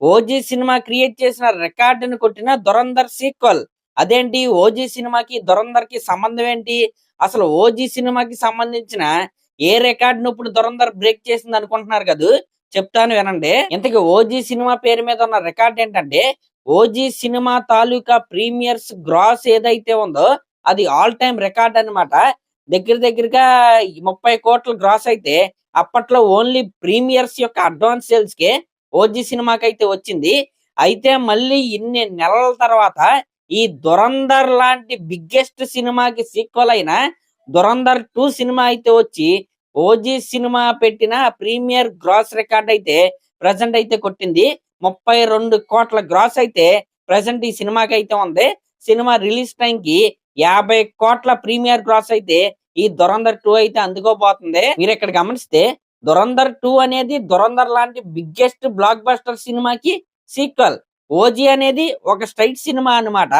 OG cinema create చేసిన రికార్డుని కొట్టిన 'Dhurandhar' sequel. అదేంటి ఓజీ సినిమాకి, 'ధురంధర్‌కి' సంబంధం ఏంటి? అసలు ఓజీ సినిమాకి సంబంధించిన ఏ రికార్డ్‌ని ఇప్పుడు 'ధురంధర్' బ్రేక్ చేసింది అనుకుంటున్నారు కదూ! చెప్తాను వినండి. ఇంతకీ ఓజీ సినిమా పేరు మీద ఉన్న రికార్డ్ ఏంటంటే, ఓజీ సినిమా తాలూకా ప్రీమియర్స్ గ్రాస్ ఏదైతే ఉందో అది ఆల్ టైమ్ రికార్డ్ అన్నమాట. దగ్గరగా 30,00,00,000 గ్రాస్ అయితే అప్పట్లో ఓన్లీ ప్రీమియర్స్ యొక్క అడ్వాన్స్ సేల్స్‌కే ఓజీ సినిమాకైతే వచ్చింది. అయితే మళ్ళీ ఇన్ని నెలల తర్వాత ఈ 'ధురంధర్' లాంటి బిగ్గెస్ట్ సినిమాకి సీక్వెల్ అయిన 'ధురంధర్ 2' సినిమా అయితే వచ్చి ఓజీ సినిమా పెట్టిన ప్రీమియర్ గ్రాస్ రికార్డ్ అయితే ప్రెజెంట్ అయితే కొట్టింది. 32,00,00,000 గ్రాస్ అయితే ప్రెజెంట్ ఈ సినిమాకైతే ఉంది. సినిమా రిలీజ్ టైంకి 50,00,00,000 ప్రీమియర్ గ్రాస్ అయితే ఈ 'ధురంధర్ 2' అయితే అందుకోబోతుంది. మీరిక్కడ గమనిస్తే 'ధురంధర్ 2' అనేది 'ధురంధర్' లాంటి బిగ్గెస్ట్ బ్లాక్ బస్టర్ సినిమాకి సీక్వెల్. 'ఓజీ' అనేది ఒక స్ట్రెయిట్ సినిమా అన్నమాట.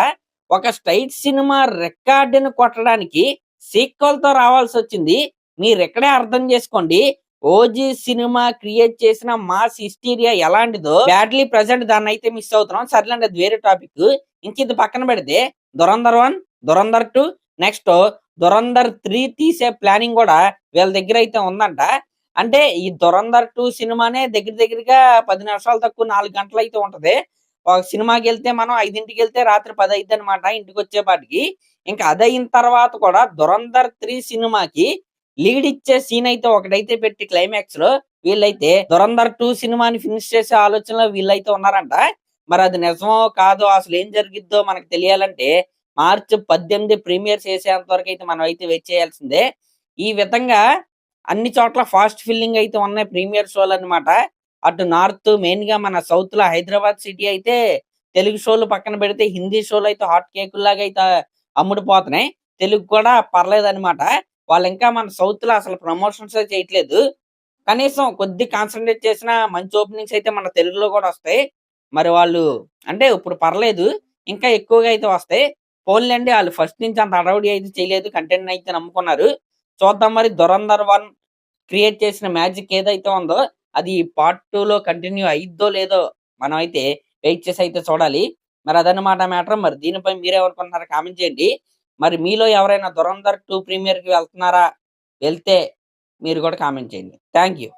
ఒక స్ట్రెయిట్ సినిమా రికార్డుని కొట్టడానికి సీక్వెల్‌తో రావాల్సొచ్చింది. మీరిక్కడే అర్థం చేసుకోండి. 'ఓజీ' సినిమా క్రియేట్ చేసిన మాస్ హిస్టీరియా ఎలాంటిదో బ్యాడ్లీ ప్రెజెంట్ దాన్నైతే మిస్ అవుతున్నాం. సర్లేండి అది వేరే టాపిక్. ఇంకిది పక్కన పెడితే 'ధురంధర్ 1', 'ధురంధర్ 2' నెక్స్ట్ 'ధురంధర్ 3' తీసే ప్లానింగ్ గూడా వీళ్ళ దగ్గరైతే ఉందంట. అంటే ఈ 'ధురంధర్ 2' సినిమానే దగ్గరగా 10 నిమిషాలు తక్కువ 4 గంటలైతే ఉంటది. ఒక సినిమాకెళ్తే మనం 5కి రాత్రి 10 అయిద్దనమాట ఇంటికొచ్చేపాటికి. ఇంకా అదయిన తర్వాత కూడా 'ధురంధర్ 3' సినిమాకి లీడ్ ఇచ్చే సీన్ అయితే ఒకటైతే పెట్టి క్లైమాక్స్‌లో వీళ్ళైతే 'ధురంధర్ 2' సినిమాని ఫినిష్ చేసే ఆలోచనలో వీళ్ళైతే ఉన్నారంట. మరి అది నిజమో కాదో అసలేం జరిగిద్దో మనకు తెలియాలంటే మార్చి 18 ప్రీమియర్ చేసేంత వరకైతే మనం అయితే వెయిట్ చేయాల్సిందే. ఈ విధంగా అన్ని చోట్ల ఫాస్ట్ ఫిల్లింగ్ అయితే ఉన్నాయి ప్రీమియర్ షోలన్నమాట. అటు నార్త్ మెయిన్‌గా మన సౌత్‌లో హైదరాబాద్ సిటీ అయితే తెలుగు షోలు పక్కన పెడితే హిందీ షోలు అయితే హాట్ కేకుల్లాగా అయితే అమ్ముడుపోతున్నాయి. తెలుగు కూడా పర్లేదన్నమాట. వాళ్ళింకా మన సౌత్‌లో అసలు ప్రమోషన్సే చేయట్లేదు. కనీసం కొద్దిగా కాన్సంట్రేట్ చేసినా మంచి ఓపెనింగ్స్ అయితే మన తెలుగులో కూడా వస్తాయి. మరి వాళ్ళు అంటే ఇప్పుడు పర్లేదు. ఇంకా ఎక్కువగా అయితే వస్తాయి. పోనీలెండి ఆళ్ళు ఫస్ట్ నుంచి అంత హడావుడి అయితే చేయలేదు. కంటెంట్‌నయితే నమ్ముకున్నారు. చూద్దాం మరి 'ధురంధర్ 1' క్రియేట్ చేసిన మ్యాజిక్ ఏదైతే ఉందో అది పార్ట్ 2లో కంటిన్యూ అయిద్దో లేదో మనమైతే వెయిట్ చేసి అయితే చూడాలి. మరి అదన్నమాట మ్యాటర్. మరి దీనిపై మీరేమనుకుంటున్నారో కామెంట్ చేయండి. మరి మీలో ఎవరైనా 'ధురంధర్ 2' ప్రీమియర్‌కి వెళ్తున్నారా? వెళ్తే మీరు కూడా కామెంట్ చేయండి. Thank you.